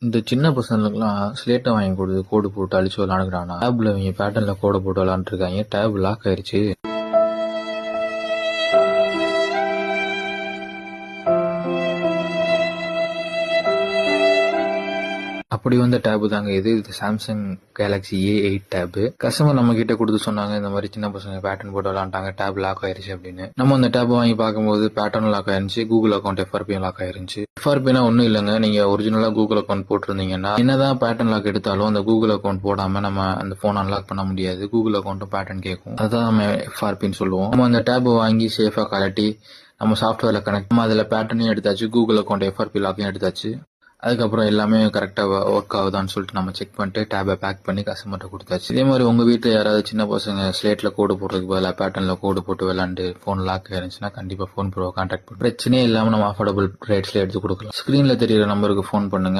இந்த சின்ன பசங்களுக்குலாம் ஸ்லேட்டை வாங்கி கொடுத்து கோடு போட்டு அழிச்சு விளாண்டுக்கிறானா, டேப்ல இவங்க பேட்டர்ன்ல கோடை போட்டு விளாண்டுருக்காங்க. டேப் லாக் ஆயிருச்சு. அப்படி வந்த டேப் தாங்க இது Samsung Galaxy A8 tape. Customer நம்ம கிட்ட கொடுத்து சொன்னாங்க, இந்த மாதிரி சின்ன பசங்க பேட்டர்ன் போட்டு விளாண்டாங்க, டேப் லாக் ஆயிருச்சு அப்படின்னு. நம்ம அந்த டேப் வாங்கி பார்க்கும்போது பேட்டர்ன் லாக் ஆயிருந்துச்சு, கூகுள் அக்கௌண்ட் FRP லாக் ஆயிருந்துச்சு. FRPனா ஒன்றும் இல்லைங்க, நீங்க ஒரிஜினலா கூகுள் அக்கௌண்ட் போட்டிருந்தீங்கன்னா என்னதான் பேட்டர்ன் லாக் எடுத்தாலும் அந்த கூகுள் அக்கௌண்ட் போடாம நம்ம அந்த போன் அன்லாக் பண்ண முடியாது. கூகுள் அக்கௌண்ட்டும் பேட்டர்ன் கேட்கும். அதான் நம்ம FRPன்னு சொல்லுவோம். நம்ம அந்த டேப் வாங்கி சேஃபா கலட்டி நம்ம சாஃப்ட்வேர்ல கனெக்ட், நம்ம அதில் பேட்டர்னையும் எடுத்தாச்சு, கூகுள் அக்கௌண்ட் FRP லாக்கையும் எடுத்தாச்சு. அதுக்கப்புறம் எல்லாமே கரெக்டாக ஒர்க் ஆகுதான்னு சொல்லிட்டு நம்ம செக் பண்ணிட்டு டேபை பேக் பண்ணி கஸ்டமர்கிட்ட கொடுத்தாச்சு. இதே மாதிரி உங்கள் வீட்டில் யாராவது சின்ன பசங்க ஸ்லேட்டில் கோடு போடுறதுக்கு பதிலாக பேட்டர்னில் கோடு போட்டு விளாண்டு ஃபோன் லாக் ஆயிருந்துச்சுன்னா கண்டிப்பாக ஃபோன் ப்ரோவை கான்டாக்ட் பண்ணுங்க. பிரச்சனையே இல்லாமல் நம்ம அஃபோர்டபுள் ரேட்ஸ்ல எடுத்து கொடுக்கலாம். ஸ்க்ரீனில் தெரியிற நம்பருக்கு ஃபோன் பண்ணுங்க.